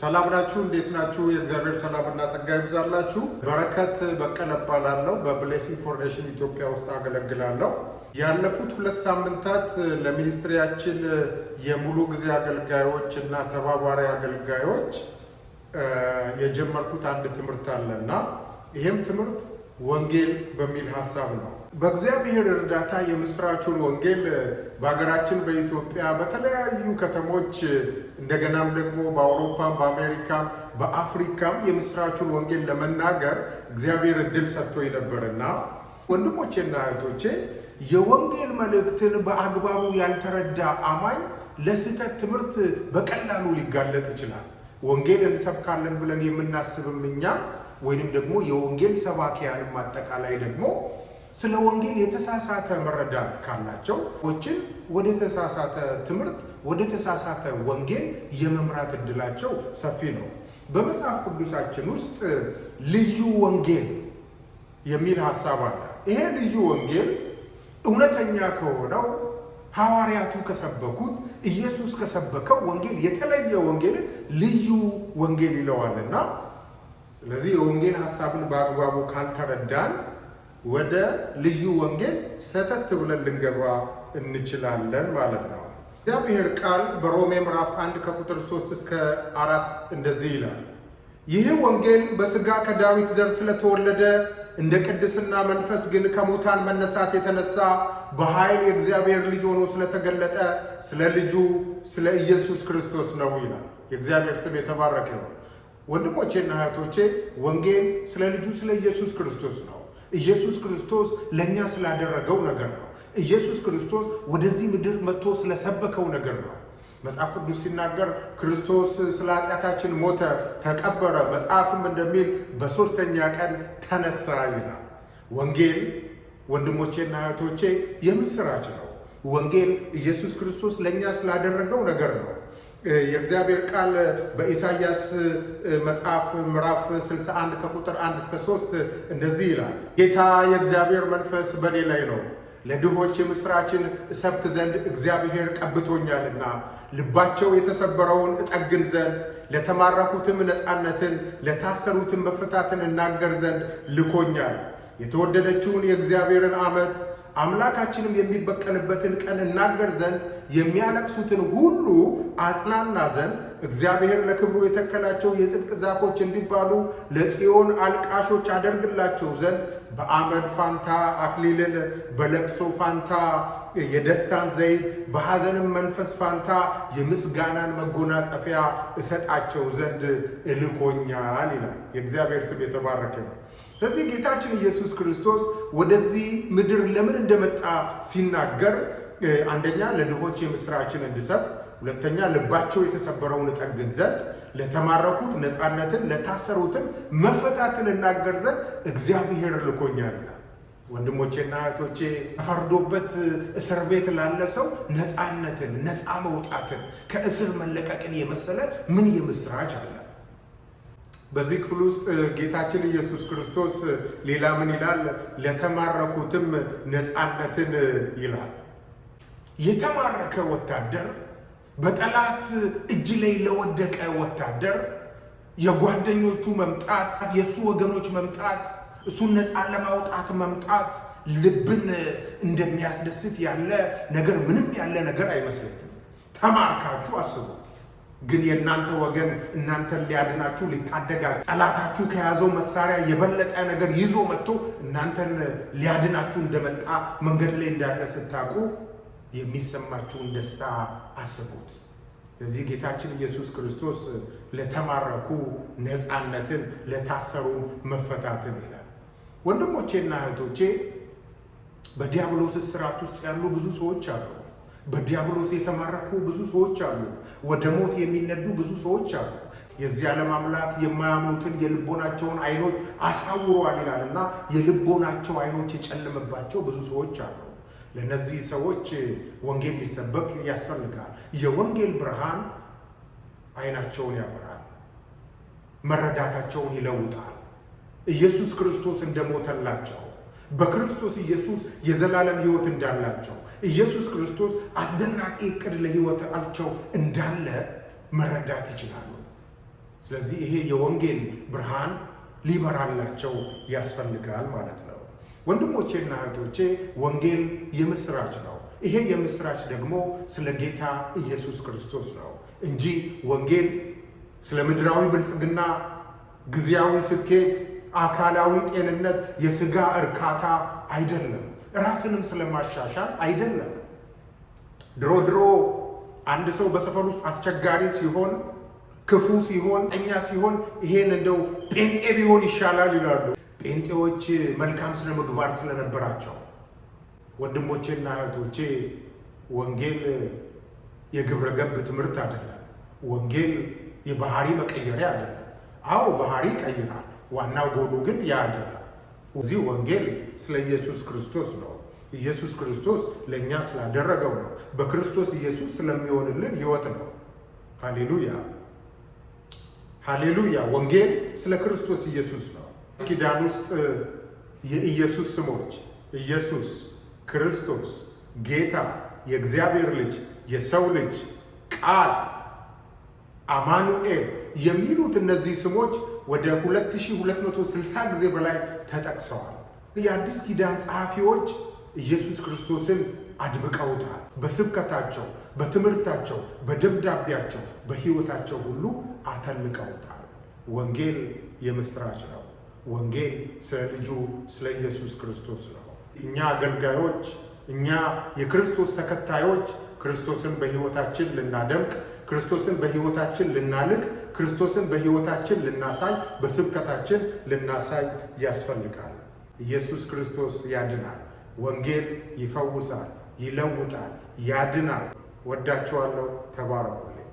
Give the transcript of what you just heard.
ሰላም ናችሁ? እንዴት ናችሁ? የእግዚአብሔር ሰላምና ጸጋ ይብዛላችሁ። በረከት በቀለ እባላለሁ። በብሌሲንግ ፎርኔሽን ኢትዮጵያ ውስጥ አገለግላለሁ። ያለፉት 2 ሳምንታት ለሚኒስትሪያችን የሙሉ ጊዜ አገልጋዮች እና ተባባሪ አገልጋዮች የጀመርኩት አንድ ትምህርት አለና ይህም ትምህርት ወንጌል በሚል ሐሳብ ነው። በእግዚአብሔር እርዳታ የምስራቹን ወንጌል በሀገራችን በኢትዮጵያ በተለያዩ ከተሞች እንደገናም ደግሞ በአውሮፓም በአሜሪካም በአፍሪካም የምስራቹን ወንጌል ለመናገር እግዚአብሔር እድል ሰጥቶኝ ነበርና ወንድሞቼና እህቶቼ የወንጌል መልእክትን በአግባቡ ያልተረዳ አማኝ ለስህተት ትምህርት በቀላሉ ሊጋለጥ ይችላል። ወንጌል እንሰብካለን ብለን የምናስብም እኛ ወይንም ደግሞ የወንጌል ሰባኪያንም አጠቃላይ ደግሞ ስለ ወንጌል የተሳሳተ መረዳት ካላቸው ወችን ወደ ተሳሳተ ትምህርት ወደ ተሳሳተ ወንጌል የመምራት እድላቸው ሰፊ ነው። በመጽሐፍ ቅዱሳችን ውስጥ ልዩ ወንጌል የሚል ሐሳብ አለ። ይሄ ልዩ ወንጌል እውነተኛ ከሆነው ሐዋርያቱ ከሰበኩት ኢየሱስ ከሰበከው ወንጌል የተለየ ወንጌልን ልዩ ወንጌል ይለዋልና ስለዚህ የወንጌል ሐሳብን በአግባቡ ካልተረዳን ወደ ልዩ ወንጌል ሰተት ብለን ልንገባ እንችላለን ማለት ነው። እግዚአብሔር ቃል በሮሜ ምዕራፍ 1 ከቁጥር 3 እስከ 4 እንደዚህ ይላል። ይህ ወንጌል በሥጋ ከዳዊት ዘር ስለተወለደ እንደ ቅድስና መንፈስ ግን ከሙታን መነሳት የተነሳ በኃይል የእግዚአብሔር ልጅ ሆኖ ስለተገለጠ ስለ ልጁ ስለ ኢየሱስ ክርስቶስ ነው ይላል። የእግዚአብሔር ስም የተባረከ ይሁን። ወንድሞቼና እህቶቼ ወንጌል ስለ ልጁ ስለ ኢየሱስ ክርስቶስ ነው። ኢየሱስ ክርስቶስ ለእኛ ስላደረገው ነገር ነው። ኢየሱስ ክርስቶስ ወደዚህ ምድር መጥቶ ስለሰበከው ነገር ነው። መጽሐፍ ቅዱስ ሲናገር ክርስቶስ ስለ ኃጢአታችን ሞተ፣ ተቀበረ፣ መጽሐፍም እንደሚል በሦስተኛ ቀን ተነሳ ይላል። ወንጌል ወንድሞቼና እህቶቼ የምስራች ነው። ወንጌል ኢየሱስ ክርስቶስ ለእኛ ስላደረገው ነገር ነው። የእግዚአብሔር ቃል በኢሳይያስ መጽሐፍ ምዕራፍ 61 ከቁጥር 1 እስከ 3 እንደዚህ ይላል። ጌታ የእግዚአብሔር መንፈስ በእኔ ላይ ነው፣ ለድሆች የምስራችን እሰብክ ዘንድ እግዚአብሔር ቀብቶኛልና፣ ልባቸው የተሰበረውን እጠግን ዘንድ፣ ለተማረኩትም ነፃነትን፣ ለታሰሩትም መፈታትን እናገር ዘንድ ልኮኛል። የተወደደችውን የእግዚአብሔርን ዓመት አምላካችንም የሚበቀልበትን ቀን እናገር ዘንድ፣ የሚያለቅሱትን ሁሉ አጽናና ዘንድ፣ እግዚአብሔር ለክብሩ የተከላቸው የጽድቅ ዛፎች እንዲባሉ ለጽዮን አልቃሾች አደርግላቸው ዘንድ፣ በአመድ ፋንታ አክሊልን፣ በለቅሶ ፋንታ የደስታን ዘይት፣ በሐዘንም መንፈስ ፋንታ የምስጋናን መጎናጸፊያ እሰጣቸው ዘንድ እልኮኛል ይላል። የእግዚአብሔር ስም የተባረከ ነው። ስለዚህ ጌታችን ኢየሱስ ክርስቶስ ወደዚህ ምድር ለምን እንደመጣ ሲናገር አንደኛ ለድሆች የምስራችን እንድሰብክ፣ ሁለተኛ ልባቸው የተሰበረውን እጠግን ዘንድ፣ ለተማረኩት ነፃነትን፣ ለታሰሩትን መፈታትን እናገር ዘንድ እግዚአብሔር ልኮኛል ይላል። ወንድሞቼና እህቶቼ ተፈርዶበት እስር ቤት ላለ ሰው ነፃነትን፣ ነፃ መውጣትን፣ ከእስር መለቀቅን የመሰለ ምን የምስራች አለ? በዚህ ክፍል ውስጥ ጌታችን ኢየሱስ ክርስቶስ ሌላ ምን ይላል? ለተማረኩትም ነፃነትን ይላል። የተማረከ ወታደር በጠላት እጅ ላይ ለወደቀ ወታደር የጓደኞቹ መምጣት፣ የእሱ ወገኖች መምጣት፣ እሱን ነፃ ለማውጣት መምጣት ልብን እንደሚያስደስት ያለ ነገር ምንም ያለ ነገር አይመስለኝም። ተማርካችሁ አስቡ። ግን የእናንተ ወገን እናንተን ሊያድናችሁ ሊታደጋችሁ ጠላታችሁ ከያዘው መሳሪያ የበለጠ ነገር ይዞ መጥቶ እናንተን ሊያድናችሁ እንደመጣ መንገድ ላይ እንዳለ ስታውቁ የሚሰማችሁን ደስታ አስቡት። ስለዚህ ጌታችን ኢየሱስ ክርስቶስ ለተማረኩ ነፃነትን፣ ለታሰሩ መፈታትን ይላል። ወንድሞቼና እህቶቼ በዲያብሎስ እስራት ውስጥ ያሉ ብዙ ሰዎች አሉ። በዲያብሎስ የተማረኩ ብዙ ሰዎች አሉ። ወደ ሞት የሚነዱ ብዙ ሰዎች አሉ። የዚህ ዓለም አምላክ የማያምኑትን የልቦናቸውን አይኖች አሳውረዋል ይላልና የልቦናቸው አይኖች የጨለመባቸው ብዙ ሰዎች አሉ። ለነዚህ ሰዎች ወንጌል ሊሰበክ ያስፈልጋል። የወንጌል ብርሃን አይናቸውን ያበራል፣ መረዳታቸውን ይለውጣል። ኢየሱስ ክርስቶስ እንደሞተላቸው፣ በክርስቶስ ኢየሱስ የዘላለም ሕይወት እንዳላቸው፣ ኢየሱስ ክርስቶስ አስደናቂ ዕቅድ ለሕይወታቸው እንዳለ መረዳት ይችላሉ። ስለዚህ ይሄ የወንጌል ብርሃን ሊበራላቸው ያስፈልጋል ማለት ነው። ወንድሞቼና እህቶቼ ወንጌል የምስራች ነው። ይሄ የምስራች ደግሞ ስለ ጌታ ኢየሱስ ክርስቶስ ነው እንጂ ወንጌል ስለ ምድራዊ ብልጽግና፣ ጊዜያዊ ስኬት፣ አካላዊ ጤንነት፣ የሥጋ እርካታ አይደለም። ራስንም ስለማሻሻል አይደለም። ድሮ አንድ ሰው በሰፈር ውስጥ አስቸጋሪ ሲሆን፣ ክፉ ሲሆን፣ እኛ ሲሆን ይሄን እንደው ጴንጤ ቢሆን ይሻላል ይላሉ። ጴንጤዎች መልካም ስነ ምግባር ስለነበራቸው። ወንድሞቼና እህቶቼ ወንጌል የግብረ ገብ ትምህርት አይደለም። ወንጌል የባህሪ መቀየሪያ አይደለም። አዎ ባህሪ ይቀይራል። ዋናው ጎሉ ግን ያ አይደለም። እዚህ ወንጌል ስለ ኢየሱስ ክርስቶስ ነው። ኢየሱስ ክርስቶስ ለእኛ ስላደረገው ነው። በክርስቶስ ኢየሱስ ስለሚሆንልን ሕይወት ነው። ሃሌሉያ ሃሌሉያ። ወንጌል ስለ ክርስቶስ ኢየሱስ ነው። ኪዳን ውስጥ የኢየሱስ ስሞች ኢየሱስ፣ ክርስቶስ፣ ጌታ፣ የእግዚአብሔር ልጅ፣ የሰው ልጅ፣ ቃል፣ አማኑኤል የሚሉት እነዚህ ስሞች ወደ 2260 ጊዜ በላይ ተጠቅሰዋል። የአዲስ ኪዳን ጸሐፊዎች ኢየሱስ ክርስቶስን አድምቀውታል። በስብከታቸው፣ በትምህርታቸው፣ በደብዳቤያቸው፣ በሕይወታቸው ሁሉ አተልቀውታል። ወንጌል የምስራች ነው። ወንጌል ስለ ልጁ ስለ ኢየሱስ ክርስቶስ ነው። እኛ አገልጋዮች፣ እኛ የክርስቶስ ተከታዮች ክርስቶስን በሕይወታችን ልናደምቅ፣ ክርስቶስን በሕይወታችን ልናልቅ፣ ክርስቶስን በሕይወታችን ልናሳይ፣ በስብከታችን ልናሳይ ያስፈልጋል። ኢየሱስ ክርስቶስ ያድናል። ወንጌል ይፈውሳል፣ ይለውጣል፣ ያድናል። ወዳችኋለሁ። ተባረኩ።